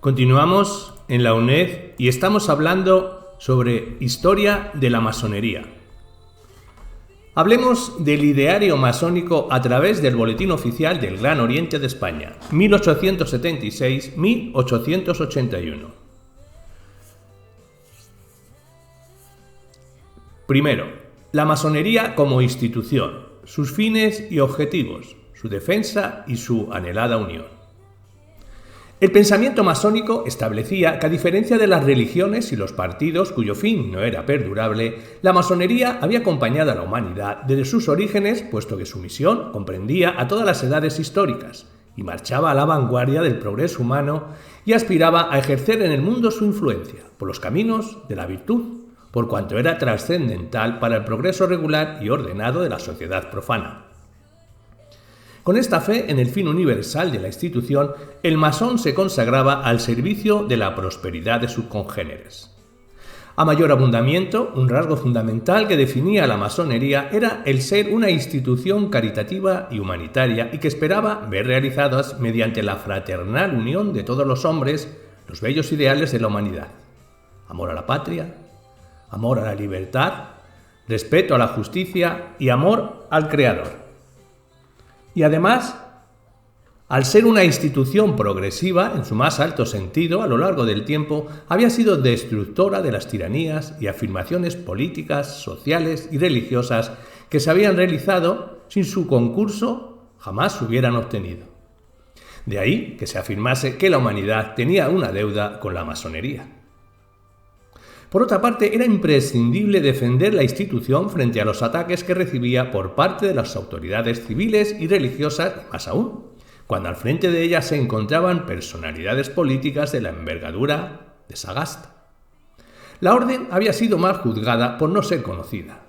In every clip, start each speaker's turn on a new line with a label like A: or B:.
A: Continuamos en la UNED y estamos hablando sobre historia de la masonería. Hablemos del ideario masónico a través del Boletín Oficial del Gran Oriente de España, 1876-1881. Primero, la masonería como institución, sus fines y objetivos, su defensa y su anhelada unión. El pensamiento masónico establecía que, a diferencia de las religiones y los partidos cuyo fin no era perdurable, la masonería había acompañado a la humanidad desde sus orígenes, puesto que su misión comprendía a todas las edades históricas y marchaba a la vanguardia del progreso humano y aspiraba a ejercer en el mundo su influencia por los caminos de la virtud, por cuanto era trascendental para el progreso regular y ordenado de la sociedad profana. Con esta fe en el fin universal de la institución, el masón se consagraba al servicio de la prosperidad de sus congéneres. A mayor abundamiento, un rasgo fundamental que definía a la masonería era el ser una institución caritativa y humanitaria y que esperaba ver realizadas mediante la fraternal unión de todos los hombres los bellos ideales de la humanidad: amor a la patria, amor a la libertad, respeto a la justicia y amor al Creador. Y además, al ser una institución progresiva en su más alto sentido a lo largo del tiempo, había sido destructora de las tiranías y afirmaciones políticas, sociales y religiosas que se habían realizado sin su concurso jamás se hubieran obtenido. De ahí que se afirmase que la humanidad tenía una deuda con la masonería. Por otra parte, era imprescindible defender la institución frente a los ataques que recibía por parte de las autoridades civiles y religiosas, y más aún, cuando al frente de ellas se encontraban personalidades políticas de la envergadura de Sagasta. La orden había sido mal juzgada por no ser conocida.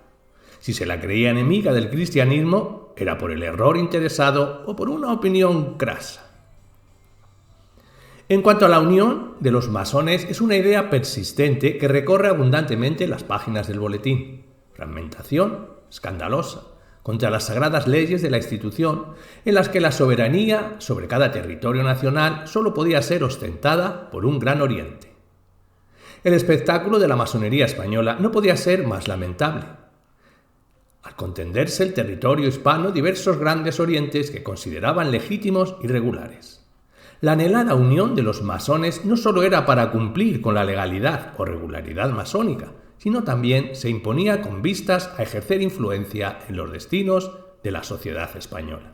A: Si se la creía enemiga del cristianismo, era por el error interesado o por una opinión crasa. En cuanto a la unión de los masones, es una idea persistente que recorre abundantemente las páginas del boletín. Fragmentación escandalosa contra las sagradas leyes de la institución, en las que la soberanía sobre cada territorio nacional solo podía ser ostentada por un Gran Oriente. El espectáculo de la masonería española no podía ser más lamentable. Al contenderse el territorio hispano, diversos grandes orientes que consideraban legítimos y regulares. La anhelada unión de los masones no solo era para cumplir con la legalidad o regularidad masónica, sino también se imponía con vistas a ejercer influencia en los destinos de la sociedad española.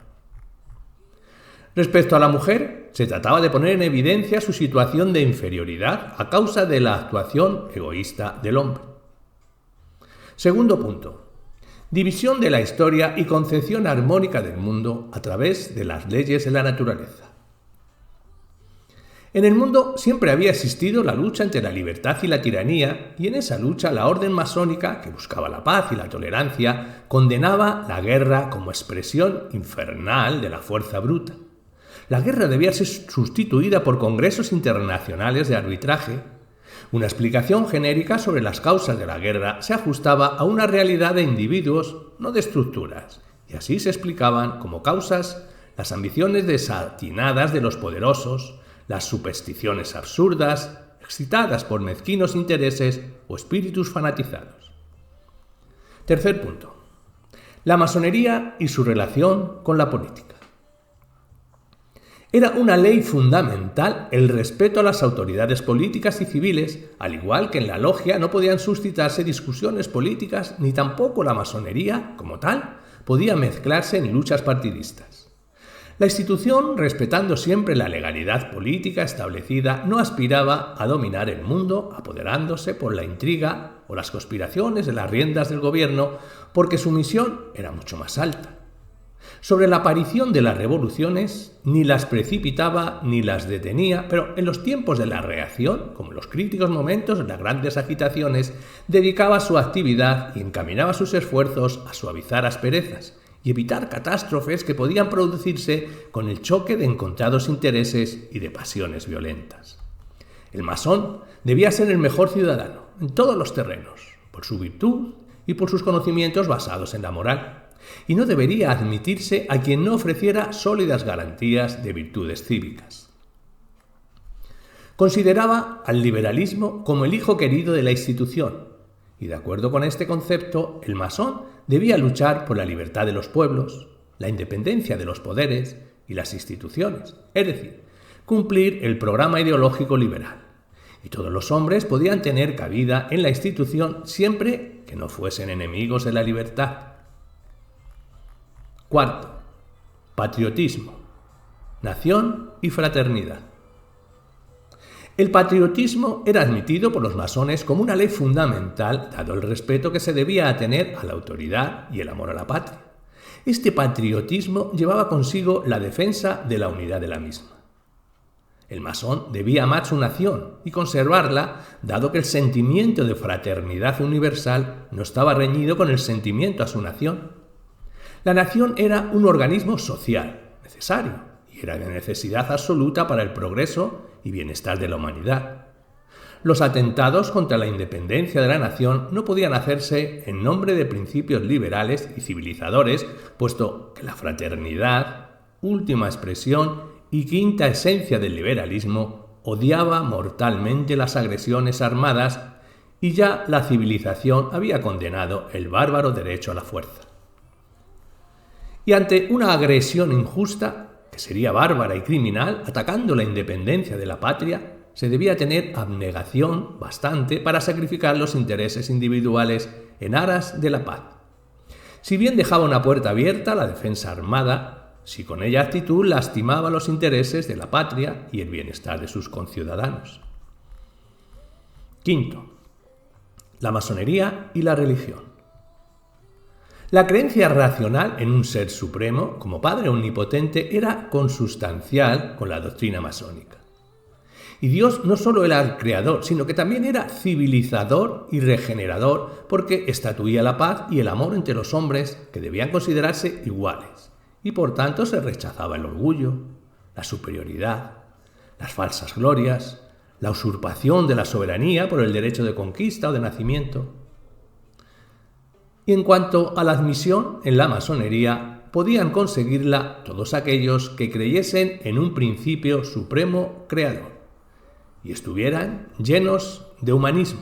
A: Respecto a la mujer, se trataba de poner en evidencia su situación de inferioridad a causa de la actuación egoísta del hombre. Segundo punto: división de la historia y concepción armónica del mundo a través de las leyes de la naturaleza. En el mundo siempre había existido la lucha entre la libertad y la tiranía, y en esa lucha la orden masónica, que buscaba la paz y la tolerancia, condenaba la guerra como expresión infernal de la fuerza bruta. La guerra debía ser sustituida por congresos internacionales de arbitraje. Una explicación genérica sobre las causas de la guerra se ajustaba a una realidad de individuos, no de estructuras, y así se explicaban como causas las ambiciones desatinadas de los poderosos, las supersticiones absurdas, excitadas por mezquinos intereses o espíritus fanatizados. Tercer punto: la masonería y su relación con la política. Era una ley fundamental el respeto a las autoridades políticas y civiles, al igual que en la logia no podían suscitarse discusiones políticas, ni tampoco la masonería, como tal, podía mezclarse en luchas partidistas. La institución, respetando siempre la legalidad política establecida, no aspiraba a dominar el mundo apoderándose por la intriga o las conspiraciones de las riendas del gobierno, porque su misión era mucho más alta. Sobre la aparición de las revoluciones, ni las precipitaba ni las detenía, pero en los tiempos de la reacción, como en los críticos momentos de las grandes agitaciones, dedicaba su actividad y encaminaba sus esfuerzos a suavizar asperezas y evitar catástrofes que podían producirse con el choque de encontrados intereses y de pasiones violentas. El masón debía ser el mejor ciudadano en todos los terrenos, por su virtud y por sus conocimientos basados en la moral, y no debería admitirse a quien no ofreciera sólidas garantías de virtudes cívicas. Consideraba al liberalismo como el hijo querido de la institución, y de acuerdo con este concepto, el masón debía luchar por la libertad de los pueblos, la independencia de los poderes y las instituciones, es decir, cumplir el programa ideológico liberal. Y todos los hombres podían tener cabida en la institución siempre que no fuesen enemigos de la libertad. Cuarto, patriotismo, nación y fraternidad. El patriotismo era admitido por los masones como una ley fundamental, dado el respeto que se debía tener a la autoridad y el amor a la patria. Este patriotismo llevaba consigo la defensa de la unidad de la misma. El masón debía amar su nación y conservarla, dado que el sentimiento de fraternidad universal no estaba reñido con el sentimiento a su nación. La nación era un organismo social, necesario, y era de necesidad absoluta para el progreso y bienestar de la humanidad. Los atentados contra la independencia de la nación no podían hacerse en nombre de principios liberales y civilizadores, puesto que la fraternidad, última expresión y quinta esencia del liberalismo, odiaba mortalmente las agresiones armadas y ya la civilización había condenado el bárbaro derecho a la fuerza. Y ante una agresión injusta, que sería bárbara y criminal, atacando la independencia de la patria, se debía tener abnegación bastante para sacrificar los intereses individuales en aras de la paz. Si bien dejaba una puerta abierta a la defensa armada, si con ella actitud lastimaba los intereses de la patria y el bienestar de sus conciudadanos. Quinto, la masonería y la religión. La creencia racional en un ser supremo, como Padre omnipotente, era consustancial con la doctrina masónica. Y Dios no solo era el creador, sino que también era civilizador y regenerador, porque estatuía la paz y el amor entre los hombres, que debían considerarse iguales. Y por tanto se rechazaba el orgullo, la superioridad, las falsas glorias, la usurpación de la soberanía por el derecho de conquista o de nacimiento. Y en cuanto a la admisión en la masonería, podían conseguirla todos aquellos que creyesen en un principio supremo creador y estuvieran llenos de humanismo.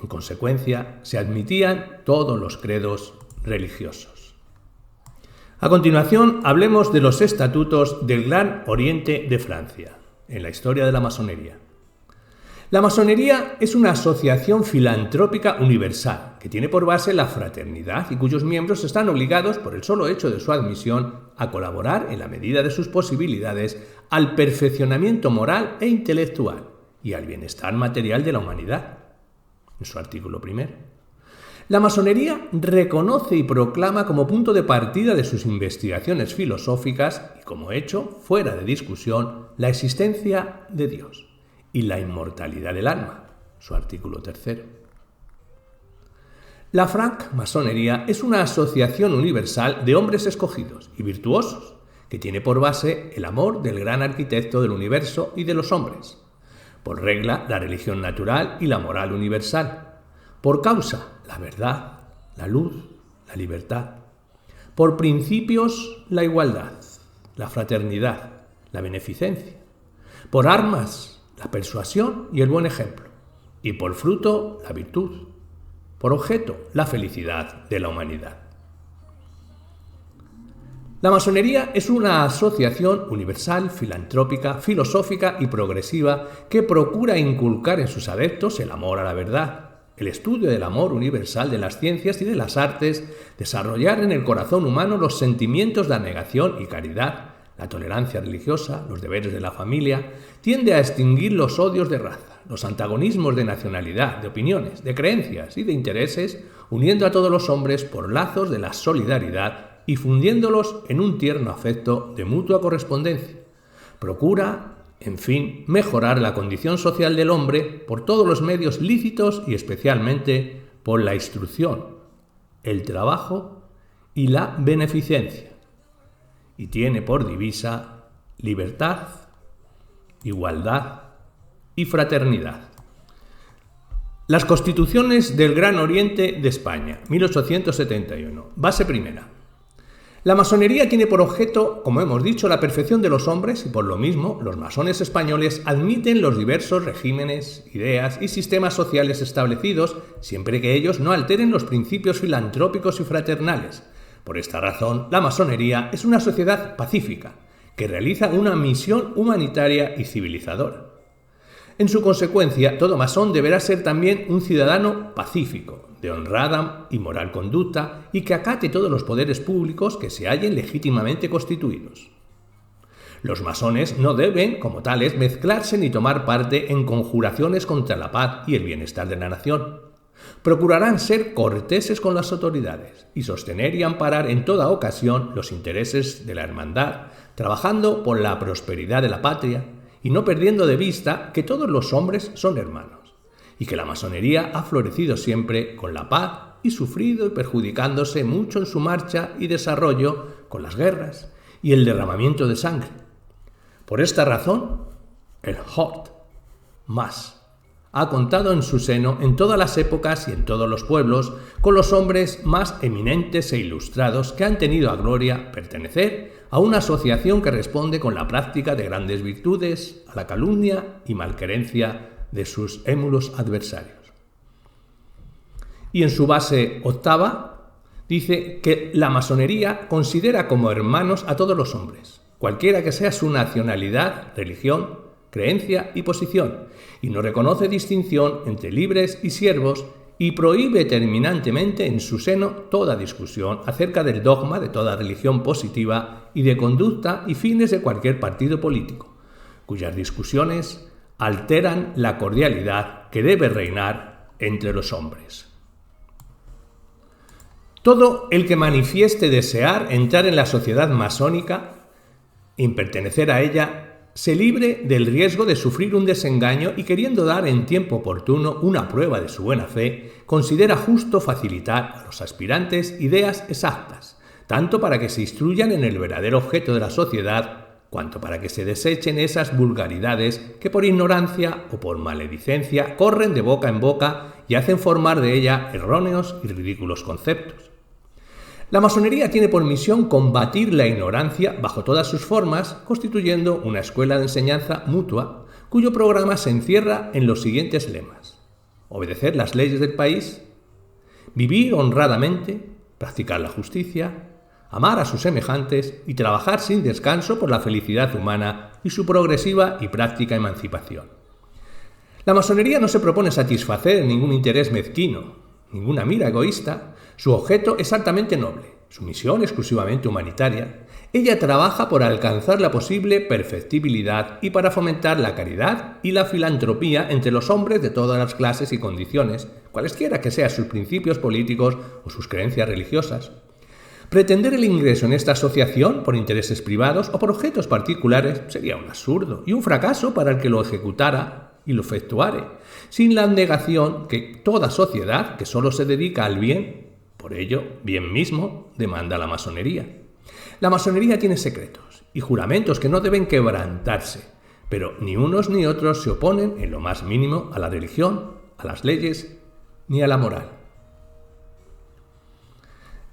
A: En consecuencia, se admitían todos los credos religiosos. A continuación, hablemos de los estatutos del Gran Oriente de Francia, en la historia de la masonería. La masonería es una asociación filantrópica universal que tiene por base la fraternidad y cuyos miembros están obligados, por el solo hecho de su admisión, a colaborar en la medida de sus posibilidades al perfeccionamiento moral e intelectual y al bienestar material de la humanidad, en su artículo 1. La masonería reconoce y proclama como punto de partida de sus investigaciones filosóficas y como hecho, fuera de discusión, la existencia de Dios y la inmortalidad del alma, su artículo 3. La francmasonería es una asociación universal de hombres escogidos y virtuosos que tiene por base el amor del gran arquitecto del universo y de los hombres, por regla la religión natural y la moral universal, por causa la verdad, la luz, la libertad, por principios la igualdad, la fraternidad, la beneficencia, por armas la persuasión y el buen ejemplo, y por fruto la virtud, por objeto la felicidad de la humanidad. La masonería es una asociación universal, filantrópica, filosófica y progresiva que procura inculcar en sus adeptos el amor a la verdad, el estudio del amor universal de las ciencias y de las artes, desarrollar en el corazón humano los sentimientos de abnegación y caridad, la tolerancia religiosa, los deberes de la familia, tiende a extinguir los odios de raza, los antagonismos de nacionalidad, de opiniones, de creencias y de intereses, uniendo a todos los hombres por lazos de la solidaridad y fundiéndolos en un tierno afecto de mutua correspondencia. Procura, en fin, mejorar la condición social del hombre por todos los medios lícitos y especialmente por la instrucción, el trabajo y la beneficencia. Y tiene por divisa libertad, igualdad y fraternidad. Las Constituciones del Gran Oriente de España, 1871. Base primera. La masonería tiene por objeto, como hemos dicho, la perfección de los hombres y por lo mismo los masones españoles admiten los diversos regímenes, ideas y sistemas sociales establecidos siempre que ellos no alteren los principios filantrópicos y fraternales. Por esta razón, la masonería es una sociedad pacífica que realiza una misión humanitaria y civilizadora. En su consecuencia, todo masón deberá ser también un ciudadano pacífico, de honrada y moral conducta, y que acate todos los poderes públicos que se hallen legítimamente constituidos. Los masones no deben, como tales, mezclarse ni tomar parte en conjuraciones contra la paz y el bienestar de la nación. Procurarán ser corteses con las autoridades y sostener y amparar en toda ocasión los intereses de la hermandad, trabajando por la prosperidad de la patria, y no perdiendo de vista que todos los hombres son hermanos, y que la masonería ha florecido siempre con la paz y sufrido y perjudicándose mucho en su marcha y desarrollo con las guerras y el derramamiento de sangre. Por esta razón, el Hort Mas ha contado en su seno en todas las épocas y en todos los pueblos con los hombres más eminentes e ilustrados que han tenido a gloria pertenecer a una asociación que responde con la práctica de grandes virtudes a la calumnia y malquerencia de sus émulos adversarios. Y en su base octava dice que la masonería considera como hermanos a todos los hombres, cualquiera que sea su nacionalidad, religión, creencia y posición, y no reconoce distinción entre libres y siervos y prohíbe terminantemente en su seno toda discusión acerca del dogma de toda religión positiva y de conducta y fines de cualquier partido político, cuyas discusiones alteran la cordialidad que debe reinar entre los hombres. Todo el que manifieste desear entrar en la sociedad masónica y pertenecer a ella se libre del riesgo de sufrir un desengaño y, queriendo dar en tiempo oportuno una prueba de su buena fe, considera justo facilitar a los aspirantes ideas exactas, tanto para que se instruyan en el verdadero objeto de la sociedad, cuanto para que se desechen esas vulgaridades que por ignorancia o por maledicencia corren de boca en boca y hacen formar de ella erróneos y ridículos conceptos. La masonería tiene por misión combatir la ignorancia bajo todas sus formas, constituyendo una escuela de enseñanza mutua, cuyo programa se encierra en los siguientes lemas: obedecer las leyes del país, vivir honradamente, practicar la justicia, amar a sus semejantes y trabajar sin descanso por la felicidad humana y su progresiva y práctica emancipación. La masonería no se propone satisfacer ningún interés mezquino, ninguna mira egoísta. Su objeto es altamente noble, su misión exclusivamente humanitaria. Ella trabaja por alcanzar la posible perfectibilidad y para fomentar la caridad y la filantropía entre los hombres de todas las clases y condiciones, cualesquiera que sean sus principios políticos o sus creencias religiosas. Pretender el ingreso en esta asociación por intereses privados o por objetos particulares sería un absurdo y un fracaso para el que lo ejecutara y lo efectuare, sin la abnegación que toda sociedad que solo se dedica al bien, por ello, bien mismo, demanda la masonería. La masonería tiene secretos y juramentos que no deben quebrantarse, pero ni unos ni otros se oponen en lo más mínimo a la religión, a las leyes ni a la moral.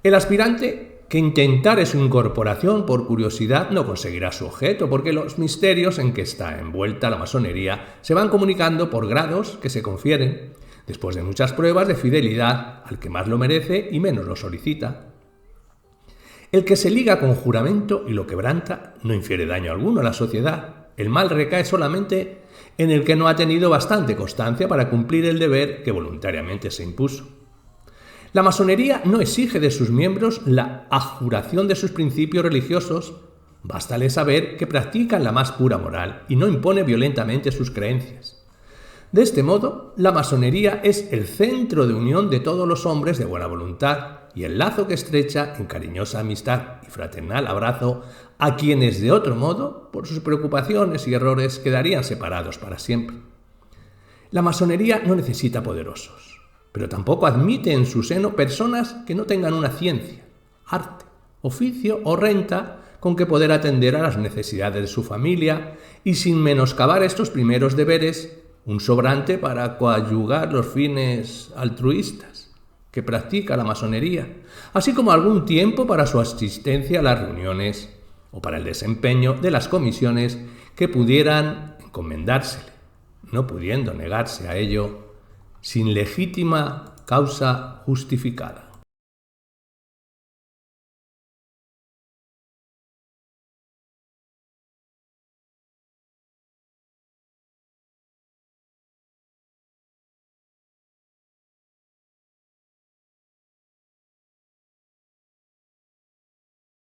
A: El aspirante que intentare su incorporación por curiosidad no conseguirá su objeto, porque los misterios en que está envuelta la masonería se van comunicando por grados que se confieren, después de muchas pruebas de fidelidad al que más lo merece y menos lo solicita. El que se liga con juramento y lo quebranta no infiere daño alguno a la sociedad. El mal recae solamente en el que no ha tenido bastante constancia para cumplir el deber que voluntariamente se impuso. La masonería no exige de sus miembros la abjuración de sus principios religiosos, bástale saber que practican la más pura moral y no impone violentamente sus creencias. De este modo, la masonería es el centro de unión de todos los hombres de buena voluntad y el lazo que estrecha en cariñosa amistad y fraternal abrazo a quienes de otro modo, por sus preocupaciones y errores, quedarían separados para siempre. La masonería no necesita poderosos, pero tampoco admite en su seno personas que no tengan una ciencia, arte, oficio o renta con que poder atender a las necesidades de su familia y sin menoscabar estos primeros deberes, un sobrante para coadyugar los fines altruistas. que practica la masonería, así como algún tiempo para su asistencia a las reuniones o para el desempeño de las comisiones que pudieran encomendársele, no pudiendo negarse a ello sin legítima causa justificada.